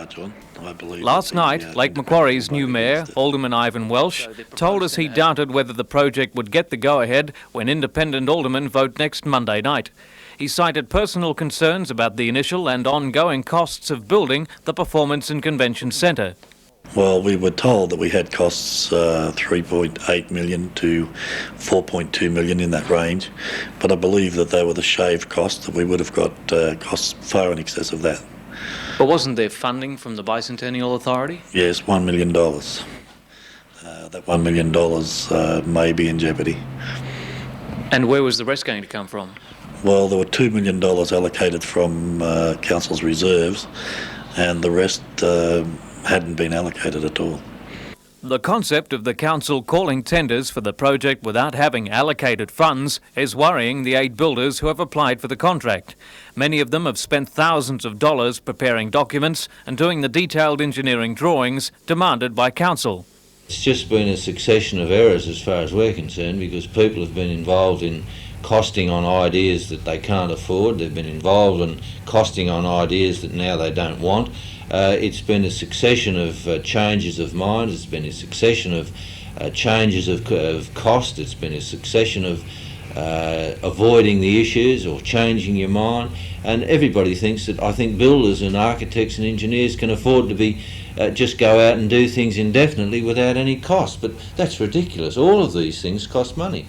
John. I believe Last night, Lake Macquarie's new mayor, Alderman Ivan Welsh, told us he doubted whether the project would get the go-ahead when independent aldermen vote next Monday night. He cited personal concerns about the initial and ongoing costs of building the Performance and Convention Centre. Well, we were told that we had costs 3.8 million to 4.2 million, in that range, but I believe that they were the shaved costs, that we would have got costs far in excess of that. But wasn't there funding from the Bicentennial Authority? Yes, $1 million. That $1 million may be in jeopardy. And where was the rest going to come from? Well, there were $2 million allocated from Council's reserves, and the rest hadn't been allocated at all. The concept of the council calling tenders for the project without having allocated funds is worrying the 8 builders who have applied for the contract. Many of them have spent thousands of dollars preparing documents and doing the detailed engineering drawings demanded by council. It's just been a succession of errors as far as we're concerned, because people have been involved in costing on ideas that they can't afford. They've been involved in costing on ideas that now they don't want. It's been a succession of changes of mind. It's been a succession of changes of cost. It's been a succession of avoiding the issues or changing your mind. And everybody thinks that, I think builders and architects and engineers can afford to be just go out and do things indefinitely without any cost. But that's ridiculous. All of these things cost money.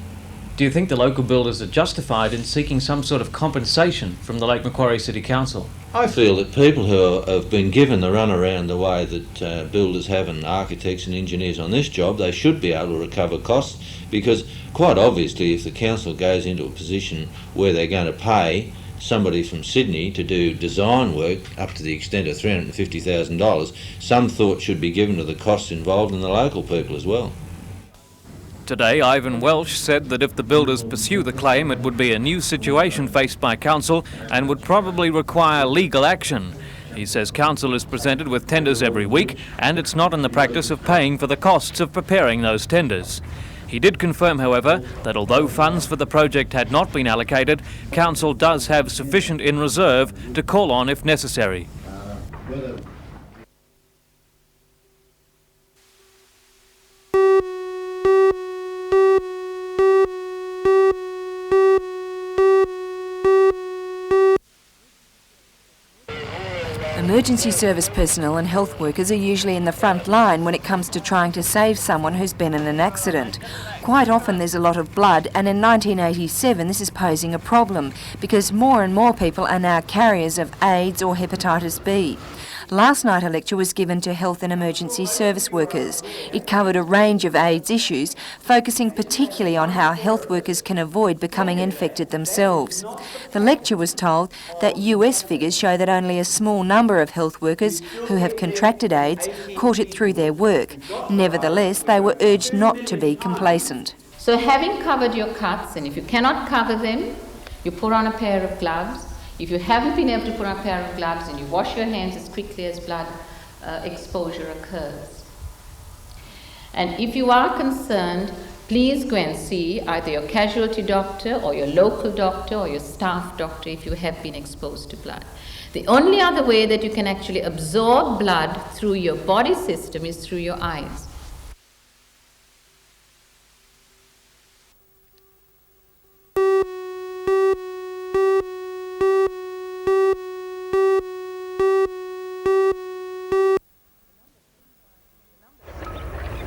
Do you think the local builders are justified in seeking some sort of compensation from the Lake Macquarie City Council? I feel that people who have been given the runaround the way that builders have and architects and engineers on this job, they should be able to recover costs, because quite obviously if the council goes into a position where they're going to pay somebody from Sydney to do design work up to the extent of $350,000, some thought should be given to the costs involved in the local people as well. Today, Ivan Welsh said that if the builders pursue the claim, it would be a new situation faced by council and would probably require legal action. He says council is presented with tenders every week and it's not in the practice of paying for the costs of preparing those tenders. He did confirm, however, that although funds for the project had not been allocated, council does have sufficient in reserve to call on if necessary. Emergency service personnel and health workers are usually in the front line when it comes to trying to save someone who's been in an accident. Quite often there's a lot of blood, and in 1987 this is posing a problem because more and more people are now carriers of AIDS or hepatitis B. Last night a lecture was given to health and emergency service workers. It covered a range of AIDS issues, focusing particularly on how health workers can avoid becoming infected themselves. The lecture was told that US figures show that only a small number of health workers who have contracted AIDS caught it through their work. Nevertheless, they were urged not to be complacent. So having covered your cuts, and if you cannot cover them, you put on a pair of gloves. If you haven't been able to put on a pair of gloves, and you wash your hands as quickly as blood exposure occurs. And if you are concerned, please go and see either your casualty doctor or your local doctor or your staff doctor if you have been exposed to blood. The only other way that you can actually absorb blood through your body system is through your eyes.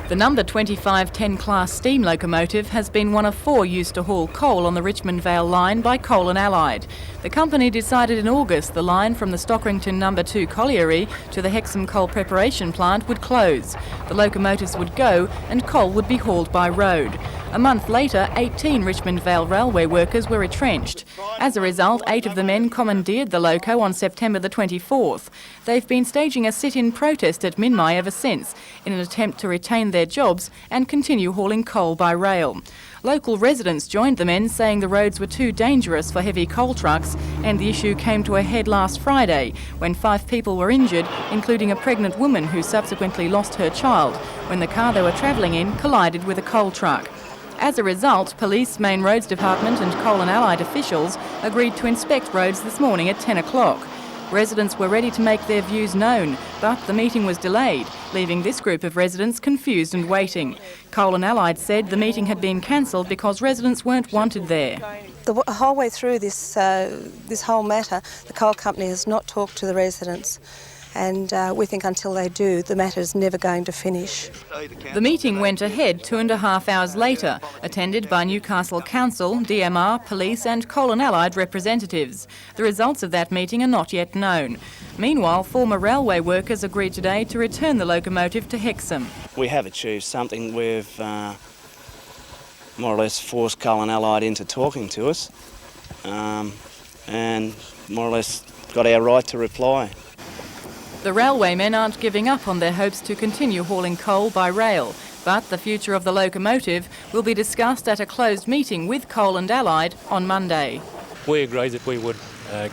The number 2510 class steam locomotive has been one of 4 used to haul coal on the Richmond Vale line by Coal and Allied. The company decided in August the line from the Stockrington No. 2 colliery to the Hexham coal preparation plant would close. The locomotives would go and coal would be hauled by road. A month later, 18 Richmond Vale railway workers were retrenched. As a result, 8 of the men commandeered the loco on September the 24th. They've been staging a sit-in protest at Minmi ever since, in an attempt to retain their jobs and continue hauling coal by rail. Local residents joined the men, saying the roads were too dangerous for heavy coal trucks, and the issue came to a head last Friday when 5 people were injured, including a pregnant woman who subsequently lost her child when the car they were travelling in collided with a coal truck. As a result, Police, Main Roads Department and Coal and Allied officials agreed to inspect roads this morning at 10 o'clock. Residents were ready to make their views known, but the meeting was delayed, leaving this group of residents confused and waiting. Coal and Allied said the meeting had been cancelled because residents weren't wanted there. The whole way through this whole matter, the coal company has not talked to the residents, and we think until they do, the matter is never going to finish. The meeting went ahead 2.5 hours later, attended by Newcastle Council, DMR, police and Coal and Allied representatives. The results of that meeting are not yet known. Meanwhile, former railway workers agreed today to return the locomotive to Hexham. We have achieved something. We've more or less forced Coal and Allied into talking to us, and more or less got our right to reply. The railwaymen aren't giving up on their hopes to continue hauling coal by rail, but the future of the locomotive will be discussed at a closed meeting with Coal and Allied on Monday. We agreed that we would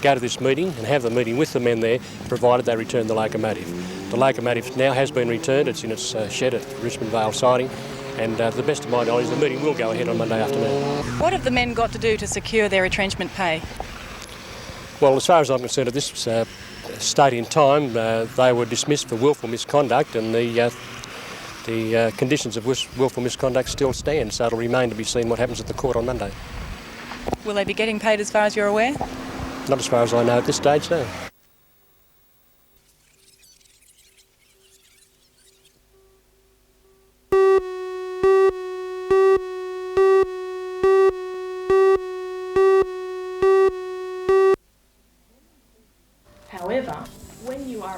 go to this meeting and have the meeting with the men there, provided they return the locomotive. The locomotive now has been returned. It's in its shed at Richmond Vale siding, and to the best of my knowledge, the meeting will go ahead on Monday afternoon. What have the men got to do to secure their retrenchment pay? Well, as far as I'm concerned, at this state in time, they were dismissed for willful misconduct, and the conditions of willful misconduct still stand, so it'll remain to be seen what happens at the court on Monday. Will they be getting paid as far as you're aware? Not as far as I know at this stage, no.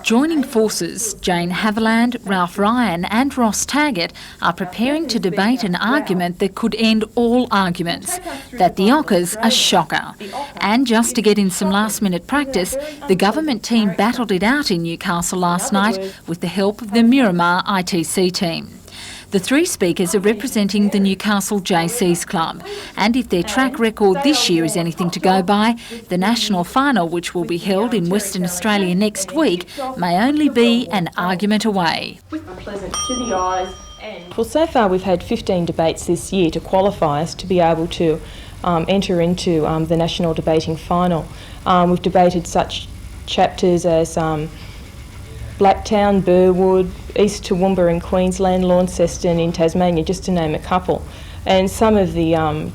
Joining forces, Jane Haviland, Ralph Ryan and Ross Taggart are preparing to debate an argument that could end all arguments, that the Ockers are shocker. And just to get in some last-minute practice, the government team battled it out in Newcastle last night with the help of the Miramar ITC team. The three speakers are representing the Newcastle Jaycees club, and if their track record this year is anything to go by, the national final, which will be held in Western Australia next week, may only be an argument away. Well, so far we've had 15 debates this year to qualify us to be able to enter into the national debating final. We've debated such chapters as Blacktown, Burwood, East Toowoomba in Queensland, Launceston in Tasmania, just to name a couple. And some of the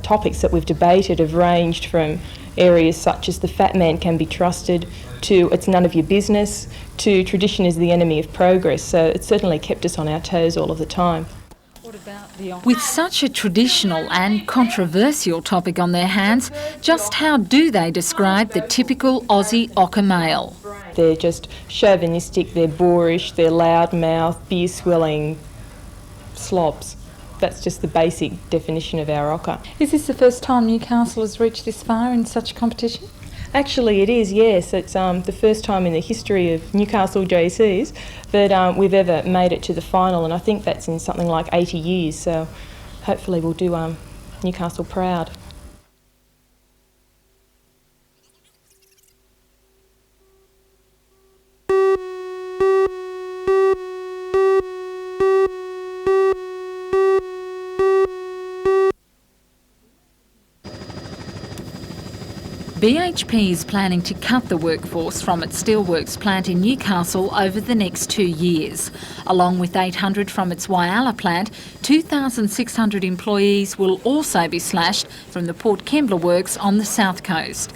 topics that we've debated have ranged from areas such as the fat man can be trusted, to it's none of your business, to tradition is the enemy of progress. So it's certainly kept us on our toes all of the time. With such a traditional and controversial topic on their hands, just how do they describe the typical Aussie Ocker male? They're just chauvinistic, they're boorish, they're loudmouth, beer-swilling slobs. That's just the basic definition of our Ocker. Is this the first time Newcastle has reached this far in such competition? Actually it is, yes. It's the first time in the history of Newcastle Jaycees that we've ever made it to the final, and I think that's in something like 80 years, so hopefully we'll do Newcastle proud. BHP is planning to cut the workforce from its Steelworks plant in Newcastle over the next 2 years. Along with 800 from its Whyalla plant, 2,600 employees will also be slashed from the Port Kembla works on the south coast.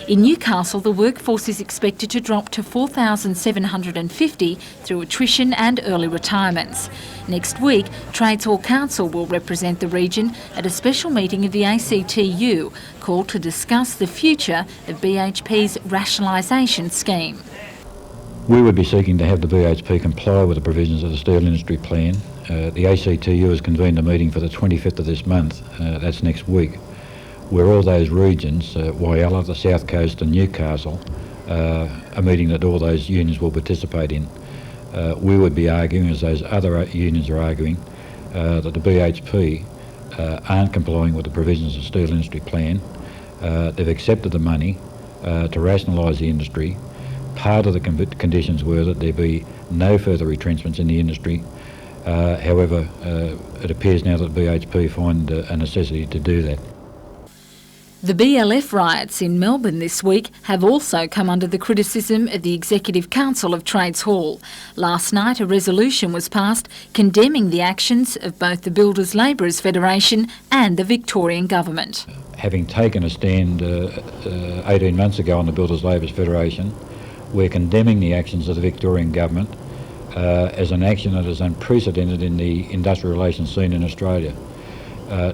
In Newcastle, the workforce is expected to drop to 4,750 through attrition and early retirements. Next week, Trades Hall Council will represent the region at a special meeting of the ACTU called to discuss the future of BHP's rationalisation scheme. We would be seeking to have the BHP comply with the provisions of the Steel Industry Plan. The ACTU has convened a meeting for the 25th of this month, that's next week, where all those regions, Whyalla, the South Coast and Newcastle, a meeting that all those unions will participate in. We would be arguing, as those other unions are arguing, that the BHP aren't complying with the provisions of the Steel Industry Plan. They've accepted the money to rationalise the industry. Part of the conditions were that there be no further retrenchments in the industry. However, it appears now that BHP find a necessity to do that. The BLF riots in Melbourne this week have also come under the criticism of the Executive Council of Trades Hall. Last night a resolution was passed condemning the actions of both the Builders Labourers Federation and the Victorian Government. Having taken a stand 18 months ago on the Builders Labourers Federation, we're condemning the actions of the Victorian Government as an action that is unprecedented in the industrial relations scene in Australia.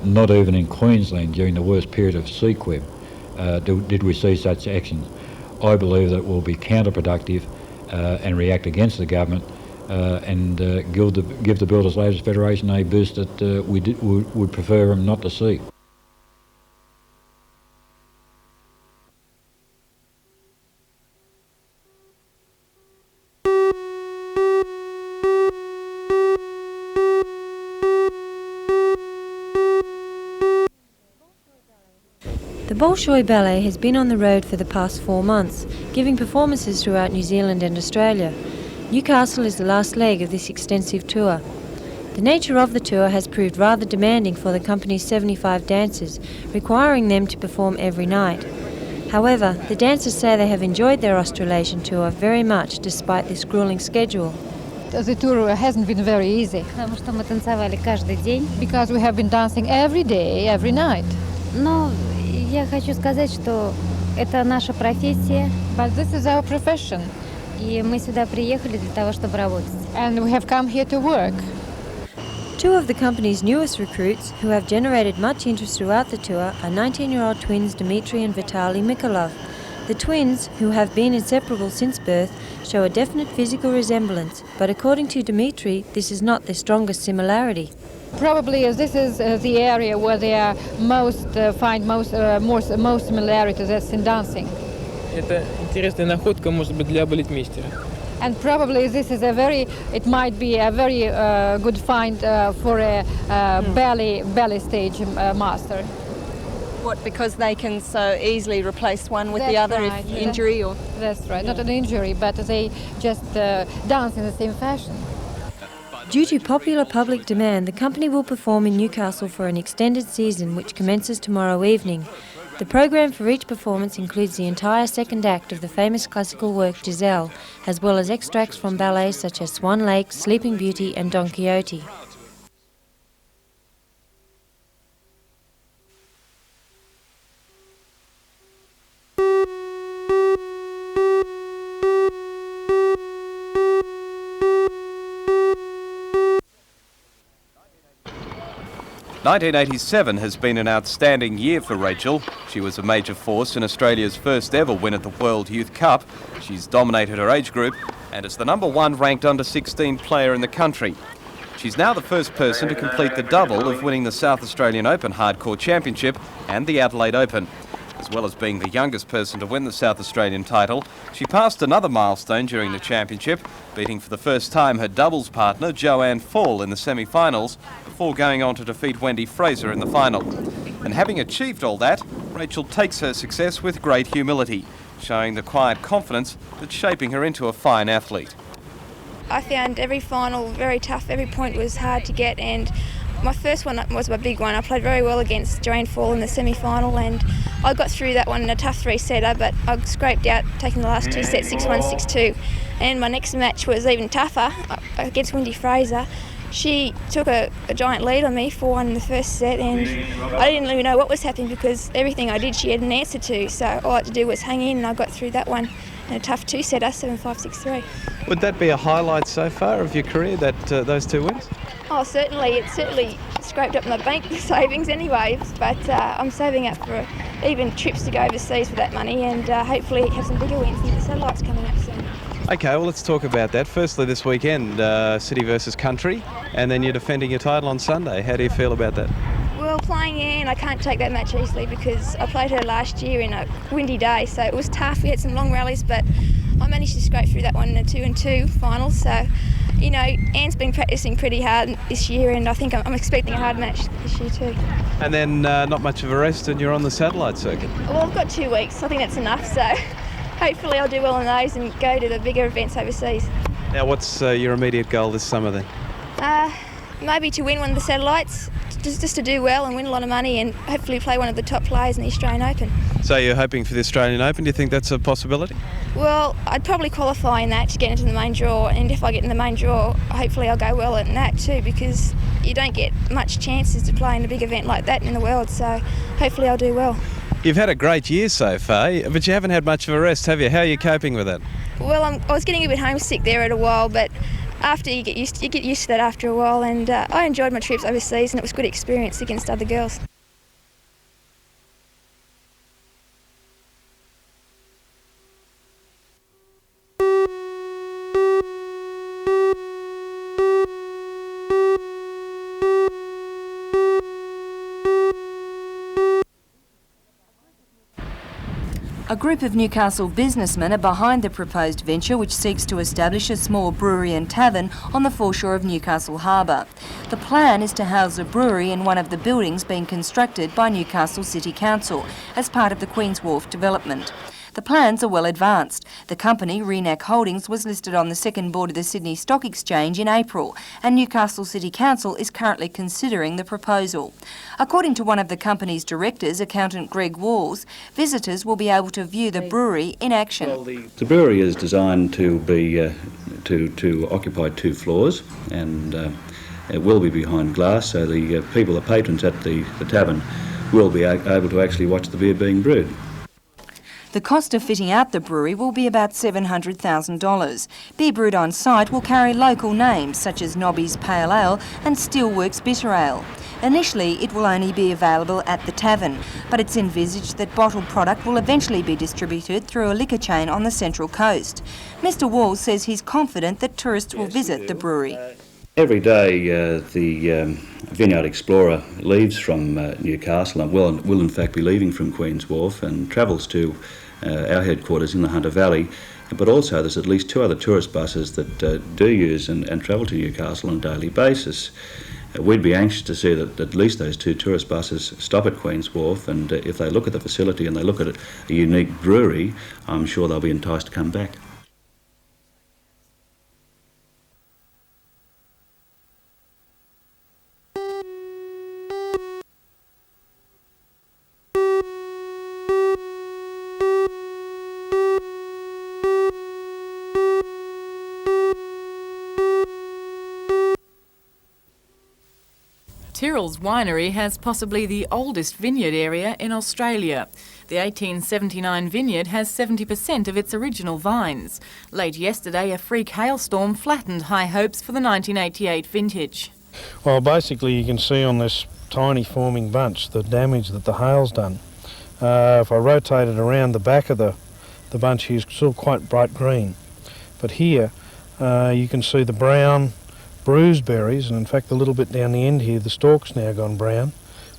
Not even in Queensland during the worst period of CQEB did we see such actions. I believe that it will be counterproductive and react against the government and give the Builders Labourers Federation a boost that we would prefer them not to see. The Bolshoi Ballet has been on the road for the past 4 months, giving performances throughout New Zealand and Australia. Newcastle is the last leg of this extensive tour. The nature of the tour has proved rather demanding for the company's 75 dancers, requiring them to perform every night. However, the dancers say they have enjoyed their Australasian tour very much despite this gruelling schedule. The tour hasn't been very easy because we have been dancing every day, every night. Я хочу сказать, что это наша профессия. But this is our profession. И мы сюда приехали для того, чтобы работать. And we have come here to work. Two of the company's newest recruits, who have generated much interest throughout the tour, are 19-year-old twins Dmitry and Vitaly Mikolov. The twins, who have been inseparable since birth, show a definite physical resemblance, but according to Dmitry, this is not their strongest similarity. Probably this is the area where they are find most similarities in dancing. Это интересная находка, может быть, для балетмейстера. And probably this is it might be a very good find for a ballet stage master. What, because they can so easily replace one with the other if injury or? That's right, not an injury, but they just dance in the same fashion. Due to popular public demand, the company will perform in Newcastle for an extended season which commences tomorrow evening. The program for each performance includes the entire second act of the famous classical work Giselle, as well as extracts from ballets such as Swan Lake, Sleeping Beauty and Don Quixote. "1987 has been an outstanding year for Rachel. She was a major force in Australia's first ever win at the World Youth Cup. She's dominated her age group and is the #1 ranked under-16 player in the country. She's now the first person to complete the double of winning the South Australian Open Hardcore Championship and the Adelaide Open. As well as being the youngest person to win the South Australian title, she passed another milestone during the championship, beating for the first time her doubles partner Joanne Fall in the semi-finals before going on to defeat Wendy Fraser in the final. And having achieved all that, Rachel takes her success with great humility, showing the quiet confidence that's shaping her into a fine athlete. I found every final very tough, every point was hard to get, and my first one was my big one. I played very well against Joanne Fall in the semi-final, and I got through that one in a tough 3-setter, but I scraped out, taking the last 2 sets 6-1, 6-2. And my next match was even tougher against Wendy Fraser. She took a giant lead on me, 4-1 in the first set, and I didn't even know what was happening because everything I did she had an answer to, so all I had to do was hang in and I got through that one in a tough 2-setter, 7-5, 6-3. Would that be a highlight so far of your career, those 2 wins? Oh, certainly. It certainly scraped up my bank savings anyway, but I'm saving up for even trips to go overseas for that money, and hopefully have some bigger wins in the satellites coming up soon. Okay, well, let's talk about that. Firstly, this weekend, City versus Country, and then you're defending your title on Sunday. How do you feel about that? Well, playing Anne, I can't take that match easily because I played her last year in a windy day, so it was tough. We had some long rallies, but I managed to scrape through that one in a 2-2 final. So, you know, Anne's been practising pretty hard this year, and I think I'm expecting a hard match this year too. And then not much of a rest, and you're on the satellite circuit. Well, I've got 2 weeks. I think that's enough. So hopefully I'll do well in those and go to the bigger events overseas. Now, what's your immediate goal this summer then? Maybe to win one of the satellites, just to do well and win a lot of money and hopefully play one of the top players in the Australian Open. So you're hoping for the Australian Open. Do you think that's a possibility? Well, I'd probably qualify in that to get into the main draw, and if I get in the main draw, hopefully I'll go well in that too, because you don't get much chances to play in a big event like that in the world, so hopefully I'll do well. You've had a great year so far, but you haven't had much of a rest, have you? How are you coping with that? Well, I was getting a bit homesick there at a while, but after you get used to that after a while, and I enjoyed my trips overseas, and it was a good experience against other girls. A group of Newcastle businessmen are behind the proposed venture, which seeks to establish a small brewery and tavern on the foreshore of Newcastle Harbour. The plan is to house a brewery in one of the buildings being constructed by Newcastle City Council as part of the Queen's Wharf development. The plans are well advanced. The company, Renac Holdings, was listed on the second board of the Sydney Stock Exchange in April, and Newcastle City Council is currently considering the proposal. According to one of the company's directors, accountant Greg Walls, visitors will be able to view the brewery in action. The brewery is designed to be to occupy 2 floors, and it will be behind glass, so the patrons at the tavern will be able to actually watch the beer being brewed. The cost of fitting out the brewery will be about $700,000. Beer brewed on site will carry local names such as Nobby's Pale Ale and Steelworks Bitter Ale. Initially, it will only be available at the tavern, but it's envisaged that bottled product will eventually be distributed through a liquor chain on the Central Coast. Mr Walls says he's confident that tourists will visit the brewery. Every day the Vineyard Explorer leaves from Newcastle and will in fact be leaving from Queen's Wharf and travels to our headquarters in the Hunter Valley, but also there's at least 2 other tourist buses that do use and travel to Newcastle on a daily basis. We'd be anxious to see that at least those 2 tourist buses stop at Queen's Wharf, and if they look at the facility and they look at a unique brewery, I'm sure they'll be enticed to come back. Tyrrell's winery has possibly the oldest vineyard area in Australia. The 1879 vineyard has 70% of its original vines. Late yesterday, a freak hailstorm flattened high hopes for the 1988 vintage. Well, basically you can see on this tiny forming bunch the damage that the hail's done. If I rotate it around the back of the bunch here, it's still quite bright green. But here you can see the brown bruised berries, and in fact a little bit down the end here the stalk's now gone brown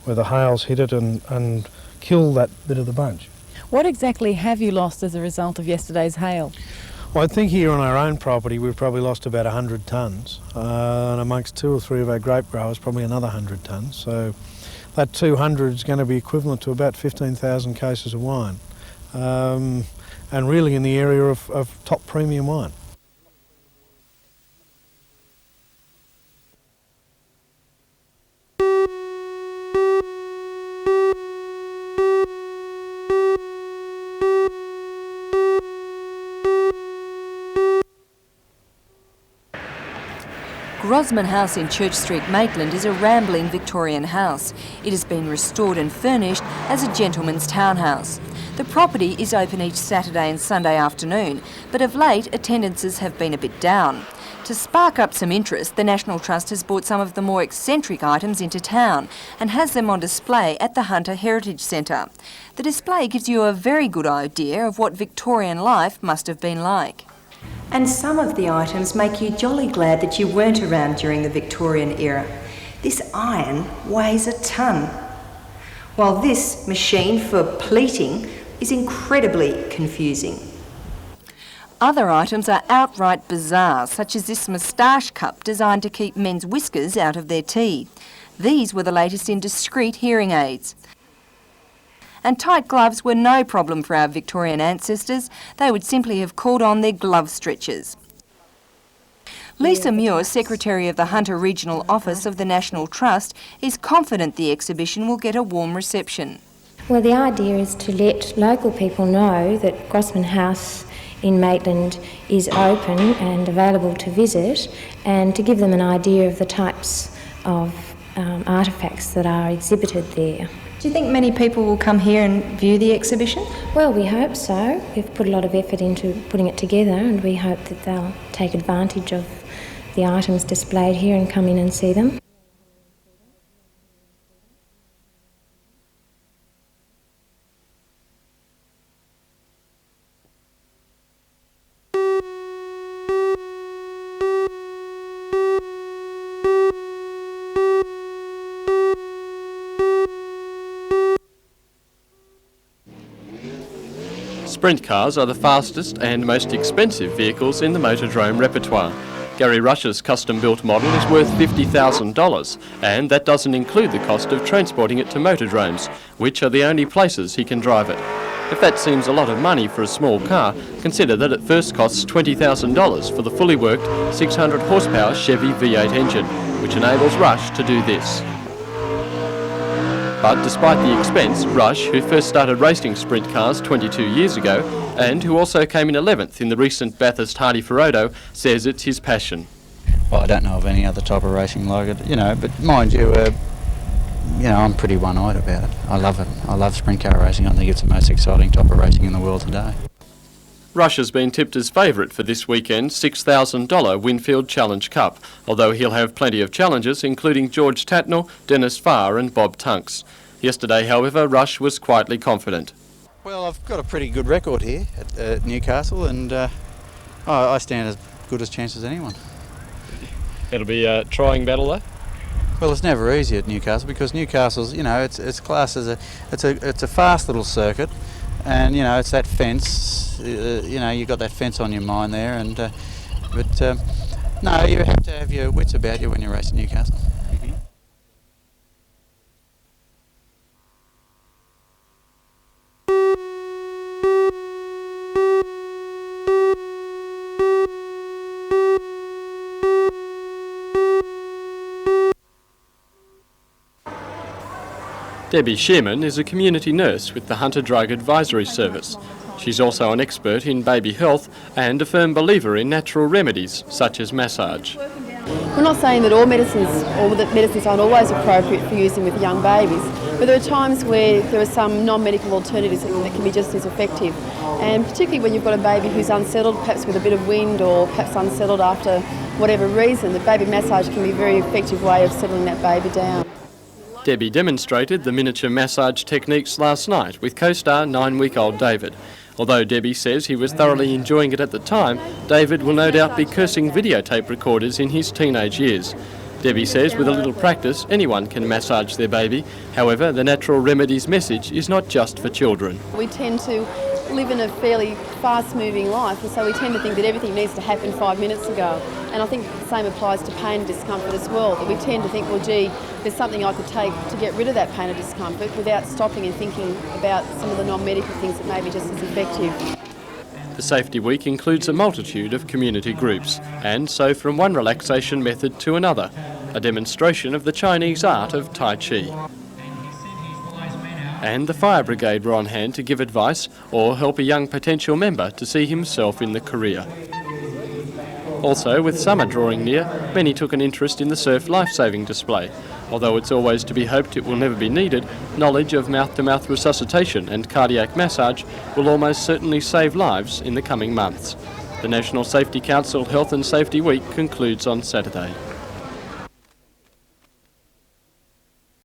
where the hail's hit it and killed that bit of the bunch. What exactly have you lost as a result of yesterday's hail? Well, I think here on our own property we've probably lost about 100 tonnes, and amongst 2 or 3 of our grape growers probably another 100 tonnes. So that 200 is going to be equivalent to about 15,000 cases of wine, and really in the area of top premium wine. Grossmann House in Church Street, Maitland is a rambling Victorian house. It has been restored and furnished as a gentleman's townhouse. The property is open each Saturday and Sunday afternoon, but of late attendances have been a bit down. To spark up some interest, the National Trust has brought some of the more eccentric items into town and has them on display at the Hunter Heritage Centre. The display gives you a very good idea of what Victorian life must have been like. And some of the items make you jolly glad that you weren't around during the Victorian era. This iron weighs a tonne, while this machine for pleating is incredibly confusing. Other items are outright bizarre, such as this moustache cup designed to keep men's whiskers out of their tea. These were the latest in discreet hearing aids. And tight gloves were no problem for our Victorian ancestors. They would simply have called on their glove stretchers. Lisa Muir, Secretary of the Hunter Regional Office of the National Trust, is confident the exhibition will get a warm reception. Well, the idea is to let local people know that Grossmann House in Maitland is open and available to visit, and to give them an idea of the types of artefacts that are exhibited there. Do you think many people will come here and view the exhibition? Well, we hope so. We've put a lot of effort into putting it together, and we hope that they'll take advantage of the items displayed here and come in and see them. Sprint cars are the fastest and most expensive vehicles in the motordrome repertoire. Gary Rush's custom-built model is worth $50,000, and that doesn't include the cost of transporting it to motordromes, which are the only places he can drive it. If that seems a lot of money for a small car, consider that it first costs $20,000 for the fully worked 600 horsepower Chevy V8 engine, which enables Rush to do this. But despite the expense, Rush, who first started racing sprint cars 22 years ago, and who also came in 11th in the recent Bathurst Hardy Ferodo, says it's his passion. Well, I don't know of any other type of racing like it, but mind you, I'm pretty one-eyed about it. I love it. I love sprint car racing. I think it's the most exciting type of racing in the world today. Rush has been tipped as favourite for this weekend's $6,000 Winfield Challenge Cup, although he'll have plenty of challengers, including George Tatnell, Dennis Farr and Bob Tunks. Yesterday, however, Rush was quietly confident. Well, I've got a pretty good record here at Newcastle, and I stand as good a chance as anyone. It'll be a trying battle, though? Well, it's never easy at Newcastle, because Newcastle's, it's classed as it's a fast little circuit, and it's that fence. You've got that fence on your mind there, and but no, you have to have your wits about you when you race at Newcastle. Debbie Shearman is a community nurse with the Hunter Drug Advisory Service. She's also an expert in baby health and a firm believer in natural remedies, such as massage. We're not saying that all medicines, or that medicines aren't always appropriate for using with young babies, but there are times where there are some non-medical alternatives that can be just as effective. And particularly when you've got a baby who's unsettled, perhaps with a bit of wind, or perhaps unsettled after whatever reason, the baby massage can be a very effective way of settling that baby down. Debbie demonstrated the miniature massage techniques last night with co-star 9-week-old David. Although Debbie says he was thoroughly enjoying it at the time, David will no doubt be cursing videotape recorders in his teenage years. Debbie says with a little practice, anyone can massage their baby. However, the Natural Remedies message is not just for children. We tend to live in a fairly fast-moving life, and so we tend to think that everything needs to happen 5 minutes ago. And I think the same applies to pain and discomfort as well, that we tend to think, well, gee, there's something I could take to get rid of that pain and discomfort without stopping and thinking about some of the non-medical things that may be just as effective. The Safety Week includes a multitude of community groups, and so from one relaxation method to another, a demonstration of the Chinese art of Tai Chi. And the fire brigade were on hand to give advice or help a young potential member to see himself in the career. Also, with summer drawing near, many took an interest in the surf life-saving display. Although it's always to be hoped it will never be needed, knowledge of mouth-to-mouth resuscitation and cardiac massage will almost certainly save lives in the coming months. The National Safety Council Health and Safety Week concludes on Saturday.